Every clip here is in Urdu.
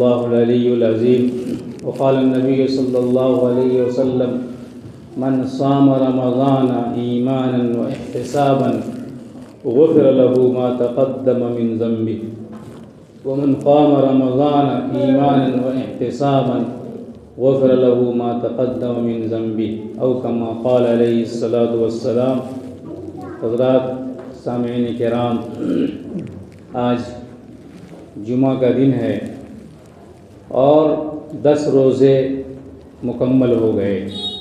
الله العلي العظيم. وقال النبي صلى الله عليه وسلم: من صام رمضان إيمانا واحتسابا غفر له ما تقدم من ذنبه ومن قام رمضان إيمانا واحتسابا غفر له ما تقدم من ذنبه أو كما قال عليه الصلاة والسلام. حضرات سامعین کرام، آج جمعہ کا دن ہے اور 10 روزے مکمل ہو گئے.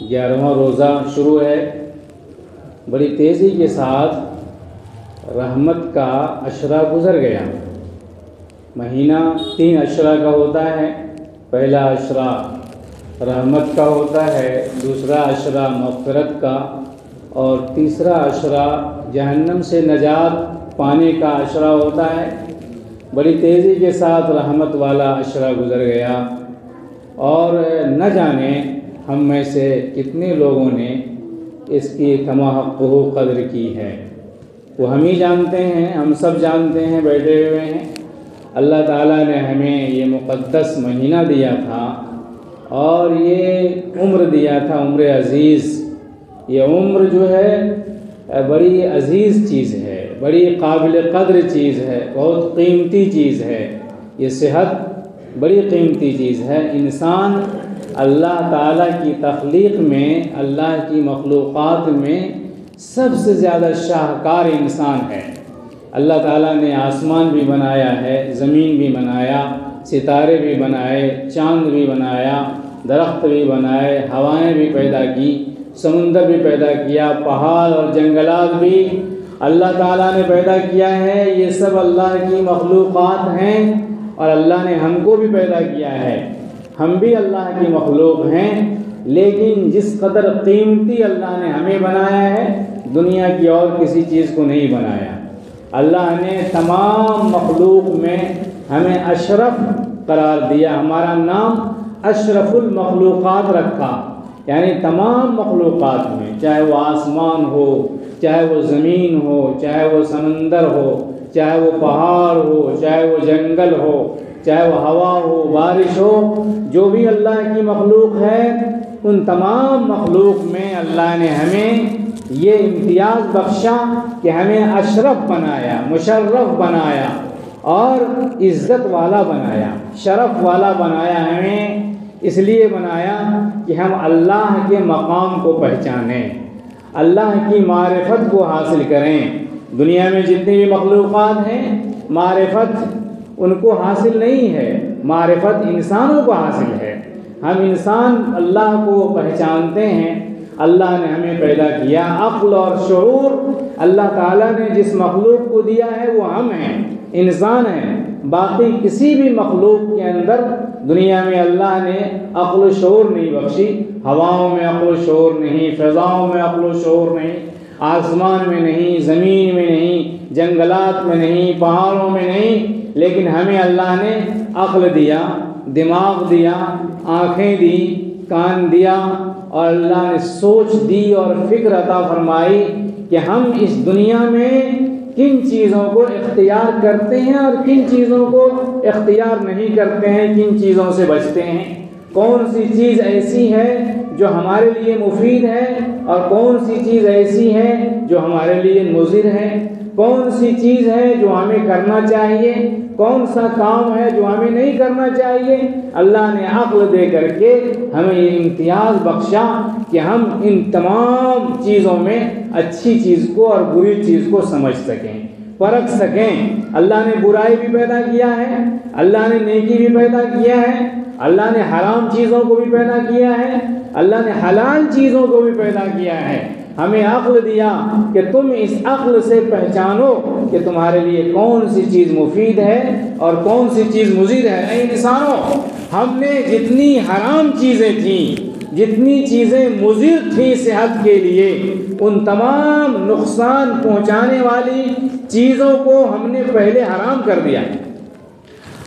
11واں روزہ شروع ہے. بڑی تیزی کے ساتھ رحمت کا عشرہ گزر گیا. مہینہ 3 عشرہ کا ہوتا ہے. پہلا عشرہ رحمت کا ہوتا ہے، دوسرا عشرہ مغفرت کا، اور تیسرا عشرہ جہنم سے نجات پانے کا عشرہ ہوتا ہے. بڑی تیزی کے ساتھ رحمت والا عشرہ گزر گیا اور نہ جانے ہم میں سے کتنے لوگوں نے اس کی کما حقہ قدر کی ہے. وہ ہم ہی جانتے ہیں، ہم سب جانتے ہیں، بیٹھے ہوئے ہیں. اللہ تعالیٰ نے ہمیں یہ مقدس مہینہ دیا تھا اور یہ عمر دیا تھا، عمر عزیز. یہ عمر جو ہے بڑی عزیز چیز ہے، بڑی قابل قدر چیز ہے، بہت قیمتی چیز ہے. یہ صحت بڑی قیمتی چیز ہے. انسان اللہ تعالیٰ کی تخلیق میں، اللہ کی مخلوقات میں سب سے زیادہ شاہکار انسان ہے. اللہ تعالیٰ نے آسمان بھی بنایا ہے، زمین بھی بنایا، ستارے بھی بنائے، چاند بھی بنایا، درخت بھی بنائے، ہوائیں بھی پیدا کی، سمندر بھی پیدا کیا، پہاڑ اور جنگلات بھی اللہ تعالیٰ نے پیدا کیا ہے. یہ سب اللہ کی مخلوقات ہیں اور اللہ نے ہم کو بھی پیدا کیا ہے. ہم بھی اللہ کی مخلوق ہیں، لیکن جس قدر قیمتی اللہ نے ہمیں بنایا ہے دنیا کی اور کسی چیز کو نہیں بنایا. اللہ نے تمام مخلوق میں ہمیں اشرف قرار دیا. ہمارا نام اشرف المخلوقات رکھا. یعنی تمام مخلوقات میں، چاہے وہ آسمان ہو، چاہے وہ زمین ہو، چاہے وہ سمندر ہو، چاہے وہ پہاڑ ہو، چاہے وہ جنگل ہو، چاہے وہ ہوا ہو، بارش ہو، جو بھی اللہ کی مخلوق ہے ان تمام مخلوق میں اللہ نے ہمیں یہ امتیاز بخشا کہ ہمیں اشرف بنایا، مشرف بنایا اور عزت والا بنایا، شرف والا بنایا. ہمیں اس لیے بنایا کہ ہم اللہ کے مقام کو پہچانیں، اللہ کی معرفت کو حاصل کریں. دنیا میں جتنی بھی مخلوقات ہیں معرفت ان کو حاصل نہیں ہے، معرفت انسانوں کو حاصل ہے. ہم انسان اللہ کو پہچانتے ہیں. اللہ نے ہمیں پیدا کیا. عقل اور شعور اللہ تعالیٰ نے جس مخلوق کو دیا ہے وہ ہم ہیں، انسان ہیں. باقی کسی بھی مخلوق کے اندر دنیا میں اللہ نے عقل و شعور نہیں بخشی. ہواؤں میں عقل و شعور نہیں، فضاؤں میں عقل و شعور نہیں، آسمان میں نہیں، زمین میں نہیں، جنگلات میں نہیں، پہاڑوں میں نہیں. لیکن ہمیں اللہ نے عقل دیا، دماغ دیا، آنکھیں دی، کان دیا اور اللہ نے سوچ دی اور فکر عطا فرمائی کہ ہم اس دنیا میں کن چیزوں کو اختیار کرتے ہیں اور کن چیزوں کو اختیار نہیں کرتے ہیں، کن چیزوں سے بچتے ہیں. کون سی چیز ایسی ہے جو ہمارے لیے مفید ہے اور کون سی چیز ایسی ہے جو ہمارے لیے مضر ہے. کون سی چیز ہے جو ہمیں کرنا چاہیے، کون سا کام ہے جو ہمیں نہیں کرنا چاہیے. اللہ نے عقل دے کر کے ہمیں یہ امتیاز بخشا کہ ہم ان تمام چیزوں میں اچھی چیز کو اور بری چیز کو سمجھ سکیں، پرکھ سکیں. اللہ نے برائی بھی پیدا کیا ہے، اللہ نے نیکی بھی پیدا کیا ہے، اللہ نے حرام چیزوں کو بھی پیدا کیا ہے، اللہ نے حلال چیزوں کو بھی پیدا کیا ہے. ہمیں عقل دیا کہ تم اس عقل سے پہچانو کہ تمہارے لیے کون سی چیز مفید ہے اور کون سی چیز مضر ہے. اے انسانوں، ہم نے جتنی حرام چیزیں تھیں، جتنی چیزیں مضر تھیں صحت کے لیے، ان تمام نقصان پہنچانے والی چیزوں کو ہم نے پہلے حرام کر دیا.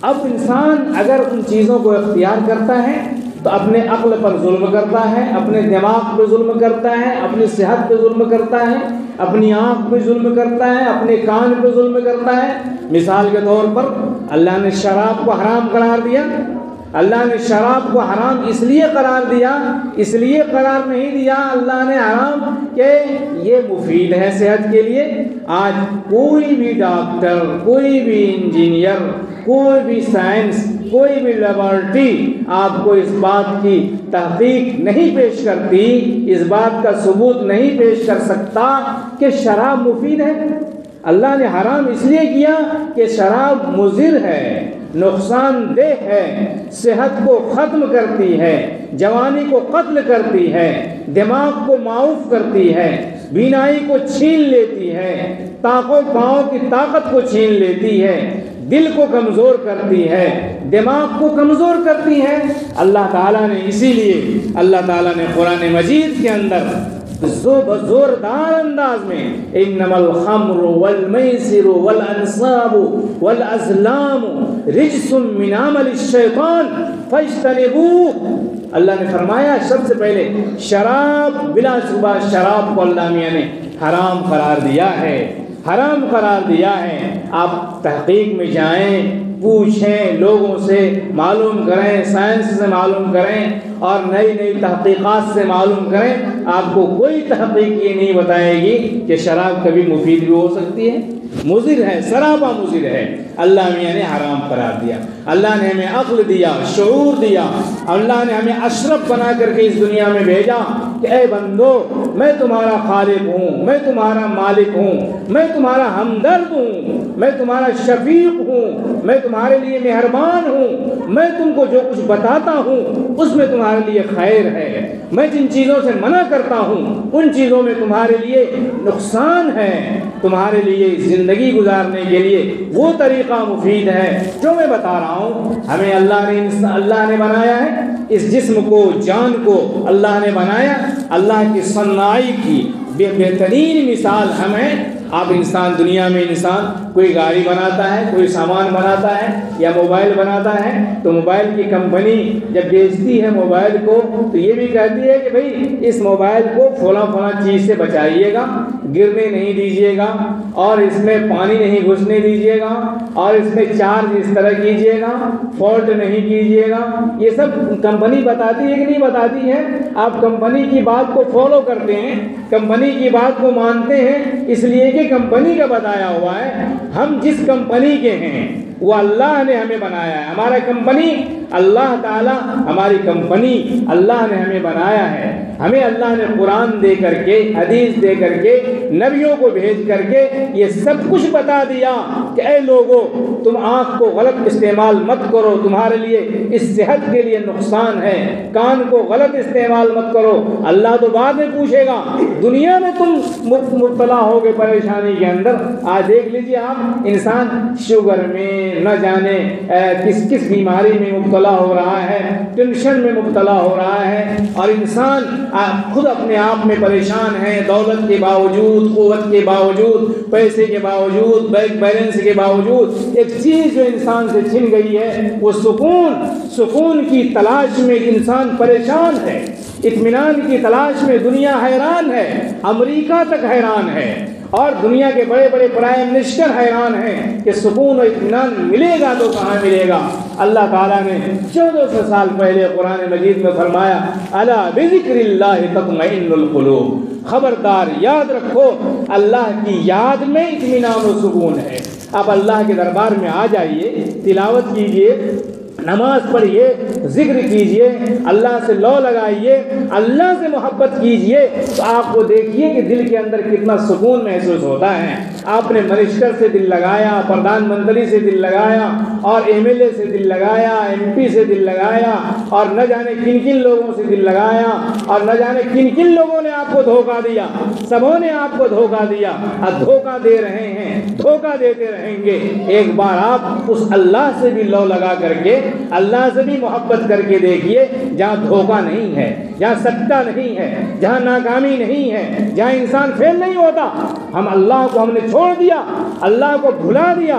اب انسان اگر ان چیزوں کو اختیار کرتا ہے تو اپنے عقل پر ظلم کرتا ہے، اپنے دماغ پہ ظلم کرتا ہے، اپنی صحت پہ ظلم کرتا ہے. اپنی آنکھ پہ ظلم کرتا ہے، اپنے کان پہ ظلم کرتا ہے۔ مثال کے طور پر اللہ نے شراب کو حرام قرار دیا۔ اللہ نے شراب کو حرام اس لیے قرار دیا، اس لیے قرار نہیں دیا اللہ نے حرام کہ یہ مفید ہے صحت کے لیے۔ آج کوئی بھی ڈاکٹر، کوئی بھی انجینئر، کوئی بھی سائنس، کوئی بھی لیبارٹری آپ کو اس بات کی تحقیق نہیں پیش کرتی، اس بات کا ثبوت نہیں پیش کر سکتا کہ شراب مفید ہے۔ اللہ نے حرام اس لیے کیا کہ شراب مضر ہے، نقصان دہ ہے، صحت کو ختم کرتی ہے، جوانی کو قتل کرتی ہے، دماغ کو معوف کرتی ہے، بینائی کو چھین لیتی ہے، پاؤں کی طاقت کو چھین لیتی ہے، دل کو کمزور کرتی ہے، دماغ کو کمزور کرتی ہے۔ اللہ تعالیٰ نے اسی لیے اللہ تعالیٰ نے قرآن مجید کے اندر زوردار انداز میں انما الخمر والمیسر والانصاب والازلام رجس من عمل الشیطان فاجتنبوه، اللہ نے فرمایا سب سے پہلے شراب، بلا شبہ شراب کو اللہ میاں نے حرام قرار دیا ہے، حرام قرار دیا ہے۔ آپ تحقیق میں جائیں، پوچھیں، لوگوں سے معلوم کریں، سائنس سے معلوم کریں اور نئی نئی تحقیقات سے معلوم کریں، آپ کو کوئی تحقیق یہ نہیں بتائے گی کہ شراب کبھی مفید بھی ہو سکتی ہے، مضر ہے، سرابہ مضر ہے۔ اللہ میاں نے حرام قرار دیا۔ اللہ نے ہمیں عقل دیا، شعور دیا، اللہ نے ہمیں اشرف بنا کر کے اس دنیا میں بھیجا کہ اے بندو، میں تمہارا خالق ہوں، میں تمہارا مالک ہوں، میں تمہارا ہمدرد ہوں، میں تمہارا شفیق ہوں، میں تمہارے لیے مہربان ہوں، میں تم کو جو کچھ بتاتا ہوں اس میں تمہارے لیے خیر ہے، میں جن چیزوں سے منع کرتا ہوں ان چیزوں میں تمہارے لیے نقصان ہے، تمہارے لیے زندگی گزارنے کے لیے وہ طریقہ مفید ہے جو میں بتا رہا ہوں۔ ہمیں اللہ نے بنایا ہے، اس جسم کو، جان کو اللہ نے بنایا، اللہ کی صنائی کی بہترین مثال ہمیں۔ آپ انسان، دنیا میں انسان کوئی گاڑی بناتا ہے، کوئی سامان بناتا ہے یا موبائل بناتا ہے تو موبائل کی کمپنی جب بیچتی ہے موبائل کو تو یہ بھی کہتی ہے کہ بھئی اس موبائل کو فلاں چیز سے بچائیے گا، گرنے نہیں دیجیے گا اور اس میں پانی نہیں گھسنے دیجیے گا اور اس میں چارج اس طرح کیجیے گا، فالٹ نہیں کیجیے گا۔ یہ سب کمپنی بتاتی ہے کہ نہیں بتاتی ہے؟ آپ کمپنی کی بات کو فالو کرتے ہیں، کمپنی کی بات کو مانتے ہیں اس لیے کہ کمپنی کا بتایا ہوا ہے۔ ہم جس کمپنی کے ہیں وہ اللہ نے ہمیں بنایا ہے، ہمارا کمپنی اللہ تعالیٰ، ہماری کمپنی اللہ نے ہمیں بنایا ہے۔ ہمیں اللہ نے قرآن دے کر کے، حدیث دے کر کے، نبیوں کو بھیج کر کے یہ سب کچھ بتا دیا کہ اے لوگو، تم آنکھ کو غلط استعمال مت کرو، تمہارے لیے اس صحت کے لیے نقصان ہے، کان کو غلط استعمال مت کرو، اللہ تو بعد میں پوچھے گا، دنیا میں تم مبتلا ہوگے پریشانی کے اندر۔ آج دیکھ لیجیے آپ، انسان شوگر میں نہ جانے کس کس بیماری میں مبتلا ہو رہا ہے، ٹینشن میں مبتلا ہو رہا ہے، اور انسان خود اپنے آپ میں پریشان ہے، دولت کے باوجود، قوت کے باوجود، پیسے کے باوجود، بینک بیلنس کے باوجود ایک چیز جو انسان سے چھن گئی ہے وہ سکون کی تلاش میں انسان پریشان ہے، اطمینان کی تلاش میں دنیا حیران ہے، امریکہ تک حیران ہے اور دنیا کے بڑے بڑے پرائم منسٹر حیران ہیں کہ سکون و اطمینان ملے گا تو کہاں ملے گا۔ اللہ تعالیٰ نے 1400 سال پہلے قرآن مجید میں فرمایا، الا بذکر اللہ تطمئن القلوب، خبردار یاد رکھو اللہ کی یاد میں اطمینان و سکون ہے۔ آپ اللہ کے دربار میں آ جائیے، تلاوت کیجئے، نماز پڑھیے، ذکر کیجئے، اللہ سے لو لگائیے، اللہ سے محبت کیجئے تو آپ کو دیکھیے کہ دل کے اندر کتنا سکون محسوس ہوتا ہے۔ آپ نے منسٹر سے دل لگایا، پردھان منتری سے دل لگایا اور ایم ایل اے سے دل لگایا، ایم پی سے دل لگایا اور نہ جانے کن کن لوگوں سے دل لگایا اور نہ جانے کن کن لوگوں نے آپ کو دھوکہ دیا، سبوں نے آپ کو دھوکہ دیا اور دھوکہ دے رہے ہیں، دھوکہ دیتے رہیں گے۔ ایک بار آپ اس اللہ سے بھی لو لگا کر کے، اللہ سے بھی محبت کر کے دیکھیے، جہاں دھوکہ نہیں ہے، جہاں سٹہ نہیں ہے، جہاں ناکامی نہیں ہے، جہاں انسان فیل نہیں ہوتا۔ ہم نے چھوڑ دیا، اللہ کو بھلا دیا،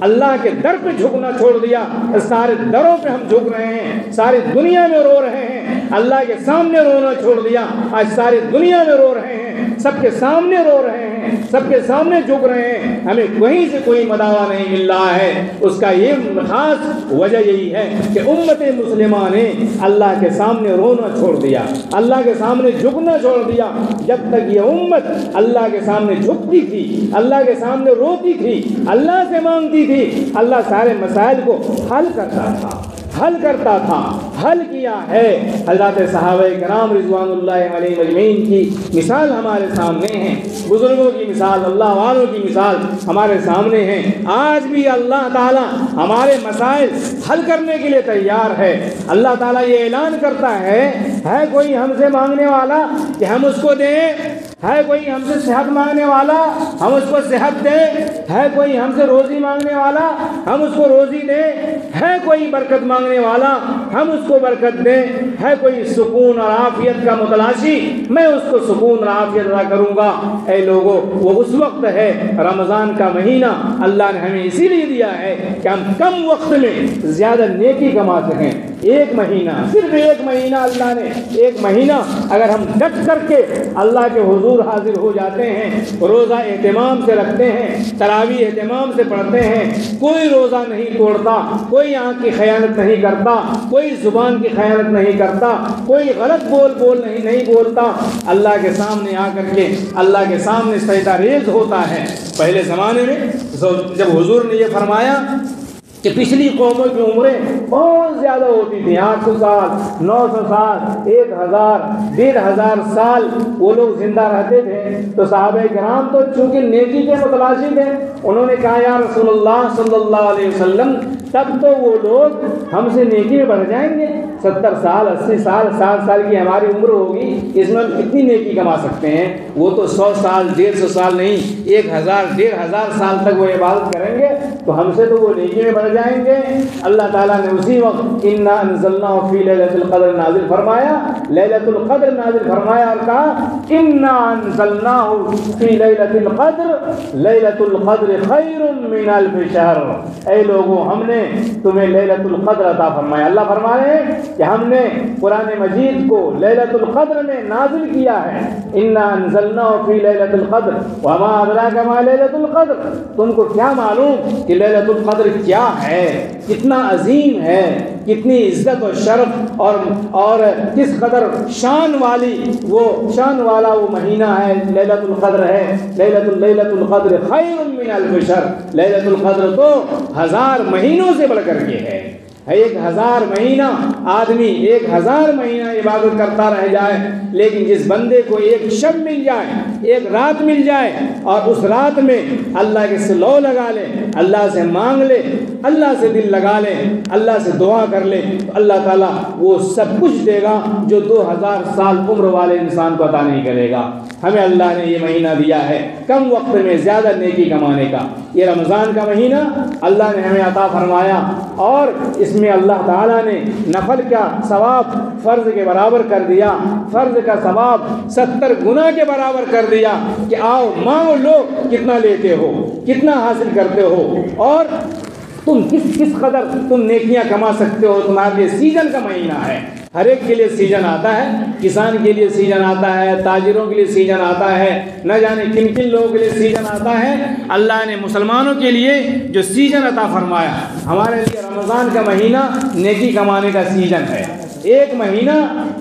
اللہ کے در پہ جھکنا چھوڑ دیا، سارے دروں پہ ہم جھک رہے ہیں، ساری دنیا میں رو رہے ہیں، اللہ کے سامنے رونا چھوڑ دیا، آج ساری دنیا میں رو رہے ہیں، سب کے سامنے رو رہے ہیں، سب کے سامنے جھک رہے ہیں، ہمیں کہیں سے کوئی مداوا نہیں مل رہا ہے۔ اس کا یہ خاص وجہ یہی ہے کہ امت مسلمہ نے اللہ کے سامنے رونا چھوڑ دیا، اللہ کے سامنے جھکنا چھوڑ دیا۔ جب تک یہ امت اللہ کے سامنے جھکتی تھی، اللہ کے سامنے روتی تھی، اللہ سے مانگتی تھی، اللہ سارے مسائل کو حل کرتا تھا، حل کیا ہے۔ حضرات صحابہ کرام رضوان اللہ علیہ اجمعین کی مثال ہمارے سامنے ہے، بزرگوں کی مثال، اللہ والوں کی مثال ہمارے سامنے ہے۔ آج بھی اللہ تعالی ہمارے مسائل حل کرنے کے لیے تیار ہے۔ اللہ تعالیٰ یہ اعلان کرتا ہے کوئی ہم سے مانگنے والا کہ ہم اس کو دیں؟ ہے کوئی ہم سے صحت مانگنے والا ہم اس کو صحت دیں؟ ہے کوئی ہم سے روزی مانگنے والا ہم اس کو روزی دیں؟ ہے کوئی برکت مانگنے والا ہم اس کو برکت دیں؟ ہے کوئی سکون اور عافیت کا متلاشی میں اس کو سکون اور عافیت عطا کروں گا؟ اے لوگوں، وہ اس وقت ہے رمضان کا مہینہ، اللہ نے ہمیں اسی لیے دیا ہے کہ ہم کم وقت میں زیادہ نیکی کما سکیں۔ ایک مہینہ، صرف ایک مہینہ، اللہ نے ایک مہینہ اگر ہم ڈٹ کر کے اللہ کے حضور حاضر ہو جاتے ہیں، روزہ اہتمام سے رکھتے ہیں، تراویح اہتمام سے پڑھتے ہیں، کوئی روزہ نہیں توڑتا، کوئی آنکھ کی خیانت نہیں کرتا، کوئی زبان کی خیانت نہیں کرتا، کوئی غلط بول نہیں بولتا، اللہ کے سامنے آ کر کے اللہ کے سامنے سجدہ ریز ہوتا ہے۔ پہلے زمانے میں جب حضور نے یہ فرمایا کہ پچھلی قوموں کی عمریں بہت زیادہ ہوتی تھیں، 800 سال، 900 سال، 1000، 1500 سال وہ لوگ زندہ رہتے تھے، تو صحابہ کرام تو چونکہ نیکی کے متلاشی تھے، انہوں نے کہا یا رسول اللہ صلی اللہ علیہ وسلم تب تو وہ لوگ ہم سے نیکی میں بڑھ جائیں گے، 70 سال، 80 سال، 60 سال کی ہماری عمر ہوگی، اس میں ہم کتنی نیکی کما سکتے ہیں؟ وہ تو 100 سال، 150 سال نہیں، 1000، 1500 سال تک وہ عبادت کریں گے، تو ہم سے تو وہ نیکی میں بڑھ جائیں گے۔ اللہ تعالیٰ نے اسی وقت انا انزلناہ فی لیلۃ القدر نازل فرمایا، لیلۃ القدر نازل فرمایا اور کہا انا انزلناہ فی لیلۃ القدر، لیلۃ القدر خیر من الف شہر۔ اے لوگوں، ہم نے تمہیں لیلۃ القدر عطا فرمایا۔ اللہ فرما رہے ہیں کہ ہم نے قرآن مجید کو لیلۃ القدر میں نازل کیا ہے، انا انزلناہ فی لیلۃ القدر وما ادراک ما لیلۃ القدر۔ تم کو کیا معلوم کہ لیلۃ القدر کیا ہے، کتنا عظیم ہے، کتنی عزت و شرف اور کس قدر شان والا وہ مہینہ ہے، لیلۃ القدر ہے۔ لیلۃ القدر خیر من الف شہر، لیلۃ القدر تو 1000 مہینوں سے بڑھ کر کے ہے۔ 1000 مہینہ آدمی 1000 مہینہ عبادت کرتا رہ جائے، لیکن جس بندے کو ایک شب مل جائے، ایک رات مل جائے، اور اس رات میں اللہ کے سے لو لگا لے، اللہ سے مانگ لے، اللہ سے دل لگا لے، اللہ سے دعا کر لے، تو اللہ تعالیٰ وہ سب کچھ دے گا جو 2000 سال عمر والے انسان کو عطا نہیں کرے گا۔ ہمیں اللہ نے یہ مہینہ دیا ہے کم وقت میں زیادہ نیکی کمانے کا۔ یہ رمضان کا مہینہ اللہ نے ہمیں عطا فرمایا، اور اس میں اللہ تعالیٰ نے نفل کا ثواب فرض کے برابر کر دیا، فرض کا ثواب 70 گنا کے برابر کر دیا کہ آؤ مانگو، لو، کتنا لیتے ہو، کتنا حاصل کرتے ہو، اور تم کس قدر تم نیکیاں کما سکتے ہو۔ تمہارے لیے سیزن کا مہینہ ہے، ہر ایک کے لیے سیزن آتا ہے، کسان کے لیے سیزن آتا ہے، تاجروں کے لیے سیزن آتا ہے، نہ جانے کن کن لوگوں کے لیے سیزن آتا ہے۔ اللہ نے مسلمانوں کے لیے جو سیزن عطا فرمایا، ہمارے لیے رمضان کا مہینہ نیکی کمانے کا سیزن ہے۔ ایک مہینہ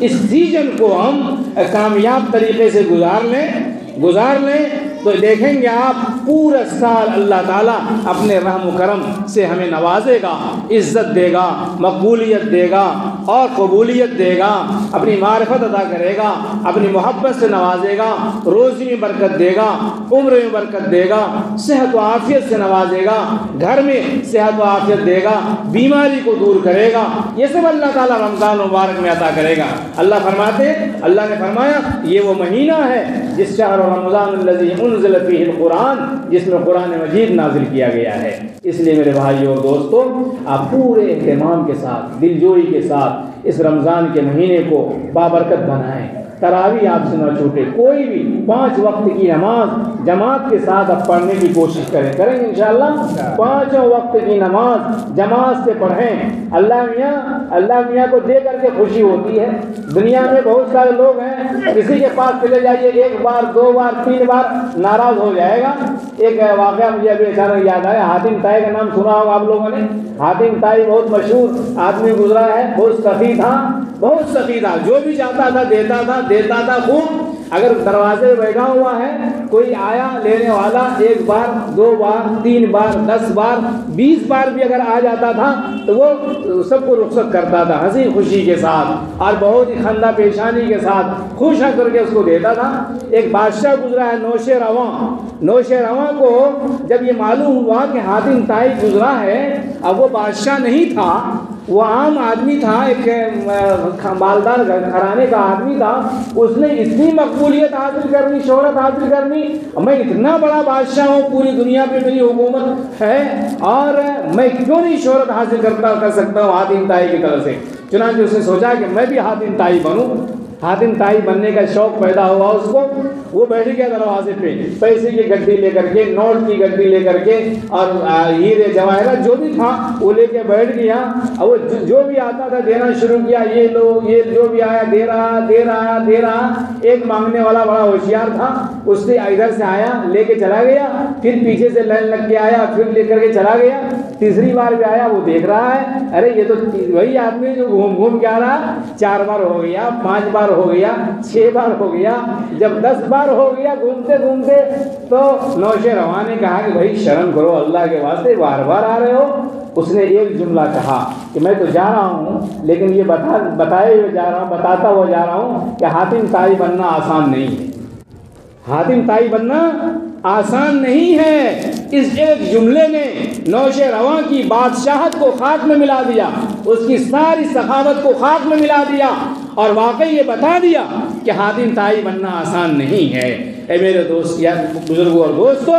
اس سیزن کو ہم کامیاب طریقے سے گزار لیں تو دیکھیں گے آپ پورا سال اللہ تعالیٰ اپنے رحم و کرم سے ہمیں نوازے گا، عزت دے گا، مقبولیت دے گا اور قبولیت دے گا، اپنی معرفت عطا کرے گا، اپنی محبت سے نوازے گا، روزی میں برکت دے گا، عمر میں برکت دے گا، صحت و عافیت سے نوازے گا، گھر میں صحت و عافیت دے گا، بیماری کو دور کرے گا۔ یہ سب اللہ تعالیٰ رمضان مبارک میں عطا کرے گا۔ اللہ نے فرمایا یہ وہ مہینہ ہے جس شہر رمضان الذی انزل فیہ القرآن، جس میں قرآن مجید نازل کیا گیا ہے۔ اس لیے میرے بھائیو اور دوستو، آپ پورے اہتمام کے ساتھ، دل جوئی کے ساتھ اس رمضان کے مہینے کو بابرکت بنائیں، تراویح آپ سے نہ چھوٹے، کوئی بھی 5 وقت کی نماز جماعت کے ساتھ آپ پڑھنے کی کوشش کریں گے انشاءاللہ۔ 5 وقت کی نماز جماعت سے پڑھیں، اللہ میاں کو دے کر کے خوشی ہوتی ہے۔ دنیا میں بہت سارے لوگ ہیں، کسی کے پاس چلے جائیے 1 بار 2 بار 3 بار ناراض ہو جائے گا۔ ایک واقعہ مجھے ابھی اچانک یاد آیا، حاتم طائی کا نام سنا ہوگا آپ لوگوں نے۔ حاتم طائی بہت مشہور آدمی گزرا ہے، بہت سخی تھا، جو بھی چاہتا تھا دیتا تھا خوب۔ اگر دروازے پہ بیٹھا ہوا ہے، کوئی آیا لینے والا 1 بار 2 بار 3 بار 10 بار 20 بار بھی اگر آ جاتا تھا تو وہ سب کو رخصت کرتا تھا ہنسی خوشی کے ساتھ اور بہت ہی خندہ پیشانی کے ساتھ خوش ہو کر کے اس کو دیتا تھا۔ ایک بادشاہ گزرا ہے نوش رواں کو جب یہ معلوم ہوا کہ حاتم طائی گزرا ہے، اب وہ بادشاہ نہیں تھا، وہ عام آدمی تھا، ایک مالدار گھرانے کا آدمی تھا۔ اس نے اتنی مقبولیت حاصل کرنی، شہرت حاصل کرنی، میں اتنا بڑا بادشاہ ہوں، پوری دنیا پہ میری حکومت ہے اور میں کیوں نہیں شہرت حاصل کر سکتا ہوں حاتم طائی کی طرف سے۔ چنانچہ اس نے سوچا کہ میں بھی حاتم طائی بنوں۔ حاتم طائی بننے کا شوق پیدا ہوا اس کو۔ وہ بیٹھ گیا دروازے پہ، پیسے کی گڈی لے کر کے، نوٹ کی گڈی لے کر کے اور ہیرے جواہرات جو بھی تھا وہ لے کے بیٹھ گیا۔ اور وہ جو بھی آتا تھا دینا شروع کیا، یہ جو بھی آیا دے رہا۔ ایک مانگنے والا بڑا ہوشیار تھا، اس نے ادھر سے آیا لے کے چلا گیا، پھر پیچھے سے لائن لگ کے آیا، پھر لے کر کے چلا گیا۔ تیسری بار بھی آیا، وہ دیکھ رہا ہے، ارے یہ تو وہی آدمی جو گھوم کے آ رہا۔ 4 بار ہو گیا، 5 بار ہو گیا، 6 بار ہو گیا، جب 10 بار ہو گیا گھومتے تو نوش رواں نے کہا کہ بھائی شرم کرو اللہ کے واسطے، بار بار آ رہے ہو۔ اس نے ایک جملہ کہا کہ میں تو جا رہا ہوں، لیکن یہ بتاتا ہوا جا رہا ہوں کہ حاتم طائی بننا آسان نہیں ہے۔ حاتم طائی بننا آسان نہیں ہے۔ اس ایک جملے نے نوش رواں کی بادشاہت کو خاک میں ملا دیا، اس کی ساری سخاوت کو خاک میں ملا دیا اور واقعی یہ بتا دیا کہ حاتم طائی بننا آسان نہیں ہے۔ اے میرے دوست یا بزرگوں اور دوستوں،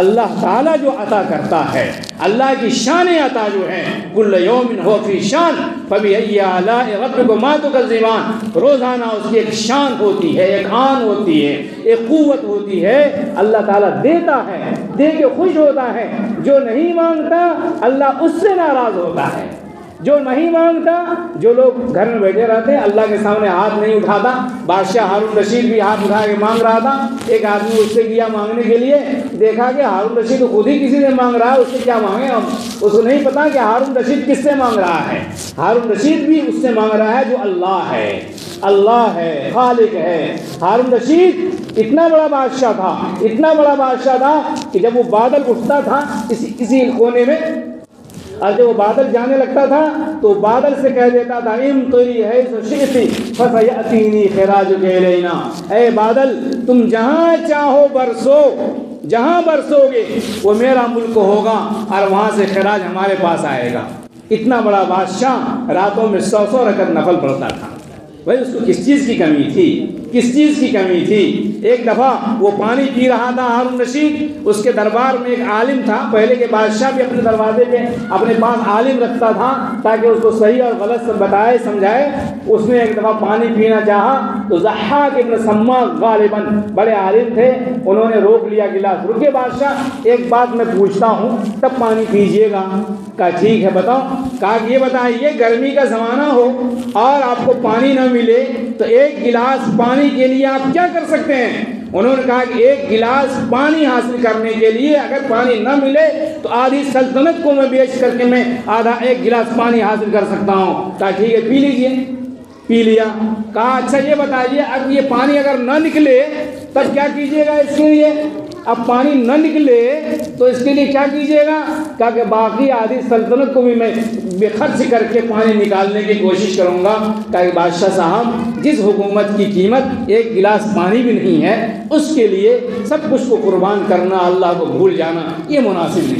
اللہ تعالیٰ جو عطا کرتا ہے، اللہ کی شان عطا جو ہے، کل یوم ہو فی شان فبأی آلاء ربکما تکذبان، روزانہ اس کی ایک شان ہوتی ہے، ایک آن ہوتی ہے، ایک قوت ہوتی ہے۔ اللہ تعالیٰ دیتا ہے، دے کے خوش ہوتا ہے۔ جو نہیں مانگتا اللہ اس سے ناراض ہوتا ہے۔ جو نہیں مانگتا، جو لوگ گھر میں بیٹھے رہتے ہیں اللہ کے سامنے ہاتھ نہیں اٹھاتا۔ بادشاہ ہارون رشید بھی ہاتھ اٹھا کے مانگ رہا تھا، ایک آدمی اس سے گیا مانگنے کے لیے، دیکھا کہ ہارون رشید خود ہی کسی سے مانگ رہا ہے، اس سے کیا مانگے ہم؟ اس کو نہیں پتا کہ ہارون رشید کس سے مانگ رہا ہے۔ ہارون رشید بھی اس سے مانگ رہا ہے جو اللہ ہے، خالق ہے۔ ہارون رشید اتنا بڑا بادشاہ تھا کہ جب وہ بادل اٹھتا تھا کسی کونے میں، اور جب وہ بادل جانے لگتا تھا تو بادل سے کہہ دیتا تھا امطری حیث شئتی فسیأتینی خراجک الینا، اے بادل تم جہاں چاہو برسو، جہاں برسو گے وہ میرا ملک ہوگا اور وہاں سے خراج ہمارے پاس آئے گا۔ اتنا بڑا بادشاہ راتوں میں 100 رکعت نفل پڑھتا تھا۔ بھائی اس کو کس چیز کی کمی تھی؟ ایک دفعہ وہ پانی پی رہا تھا ہارون رشید، اس کے دربار میں ایک عالم تھا۔ پہلے کے بادشاہ بھی اپنے دروازے پہ اپنے پاس عالم رکھتا تھا تاکہ اس کو صحیح اور غلط بتائے سمجھائے۔ اس نے ایک دفعہ پانی پینا چاہا تو ضحاک ابن سماک غالباً بڑے عالم تھے، انہوں نے روک لیا گلاس، رکے بادشاہ ایک بات میں پوچھتا ہوں تب پانی پیجیے گا۔ کہا ٹھیک ہے بتاؤ۔ کہا یہ بتائیے گرمی کا زمانہ ہو اور آپ کو پانی نہ ملے تو 1 گلاس پانی کے لیے آپ کیا کر سکتے ہیں؟ انہوں نے کہا کہ 1 گلاس پانی حاصل کرنے کے لیے اگر پانی نہ ملے تو آدھی سلطنت کو میں بیچ کر کے میں آدھا 1 گلاس پانی حاصل کر سکتا ہوں۔ کہا ٹھیک ہے پی لیجئے۔ پی لیا۔ کہا اچھا یہ بتائیے اب یہ پانی اگر نہ نکلے تب کیا کیجیے گا اس کے لیے؟ اب پانی نہ نکلے تو اس کے لیے کیا کیجیے گا؟ کہا کہ باقی آدھی سلطنت کو بھی میں بے خرچ کر کے پانی نکالنے کی کوشش کروں گا۔ کہا کہ بادشاہ صاحب جس حکومت کی قیمت 1 گلاس پانی بھی نہیں ہے اس کے لیے سب کچھ کو قربان کرنا، اللہ کو بھول جانا یہ مناسب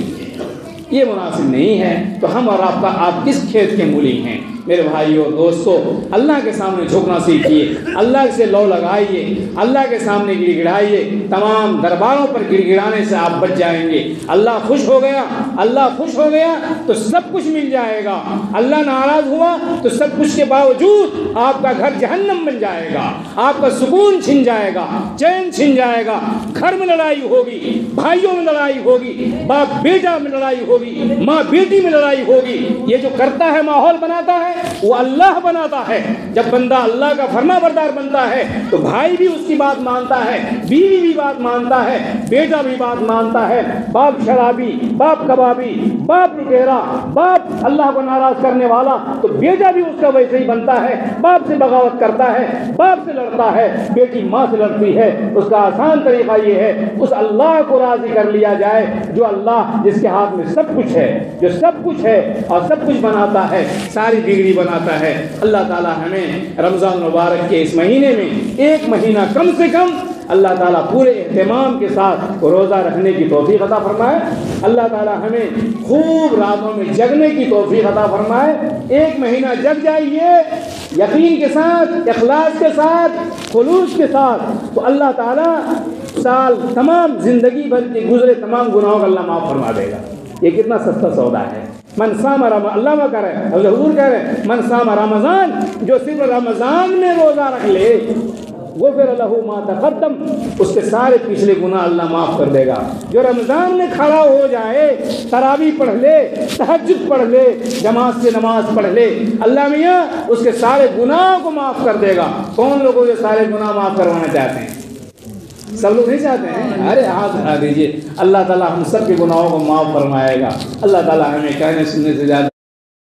نہیں ہے، تو ہم اور آپ کس کھیت کے مولی ہیں؟ میرے بھائیوں دوستوں، اللہ کے سامنے جھکنا سیکھیے، اللہ سے لو لگائیے، اللہ کے سامنے گڑ گڑائیے، تمام درباروں پر گڑ گڑانے سے آپ بچ جائیں گے۔ اللہ خوش ہو گیا، اللہ خوش ہو گیا تو سب کچھ مل جائے گا، اللہ ناراض ہوا تو سب کچھ کے باوجود آپ کا گھر جہنم بن جائے گا، آپ کا سکون چھن جائے گا، چین چھن جائے گا، گھر میں لڑائی ہوگی، بھائیوں میں لڑائی ہوگی، باپ بیٹا میں لڑائی ہوگی، ماں بیٹی میں لڑائی ہوگی۔ یہ جو کرتا ہے ماحول بناتا ہے وہ اللہ بناتا ہے۔ جب بندہ اللہ کا فرما بردار بنتا ہے تو بھائی بھی اس کی بات مانتا ہے، بیوی بھی بات مانتا ہے، بیٹا بھی بات مانتا ہے۔ باپ شرابی، باپ کبابی، باپ لٹیرا، باپ اللہ کو ناراض کرنے والا تو بیٹا بھی اس کا ویسے ہی بنتا ہے، باپ سے بغاوت کرتا ہے، باپ سے لڑتا ہے، بیٹی ماں سے لڑتی ہے۔ اس کا آسان طریقہ یہ ہے اس اللہ کو راضی کر لیا جائے جو اللہ جس کے ہاتھ میں سب کچھ ہے، جو سب کچھ ہے اور سب کچھ بناتا ہے، ساری بگڑی بناتا ہے۔ اللہ تعالی ہمیں رمضان مبارک کے اس مہینے میں ایک مہینہ کم سے کم اللہ تعالیٰ پورے اہتمام کے ساتھ روزہ رکھنے کی توفیق عطا فرمائے۔ اللہ تعالیٰ ہمیں خوب راتوں میں جگنے کی توفیق عطا فرمائے۔ ایک مہینہ جگ جائیے یقین کے ساتھ، اخلاص کے ساتھ، خلوص کے ساتھ، تو اللہ تعالیٰ سال تمام زندگی بھر کے گزرے تمام گناہوں کا اللہ معاف فرما دے گا۔ یہ کتنا سستا سودا ہے۔ من صام رمضان، اللہ کہہ رہے ہیں، حضور کہہ رہے ہیں من صام رمضان، جو صرف رمضان میں روزہ رکھ لے غفر لہ ما تقدم، اس کے سارے پچھلے گناہ اللہ معاف کر دے گا۔ جو رمضان میں کھڑا ہو جائے، تراویح پڑھ لے، تہجد پڑھ لے، جماعت سے نماز پڑھ لے، اللہ میاں اس کے سارے گناہوں کو معاف کر دے گا۔ کون لوگوں یہ سارے گناہ معاف کروانا چاہتے ہیں؟ سب لوگ نہیں چاہتے ہیں؟ ارے ہاتھ اٹھا دیجیے۔ اللہ تعالیٰ ہم سب کے گناہوں کو معاف فرمائے گا۔ اللہ تعالیٰ ہمیں کہنے سننے سے زیادہ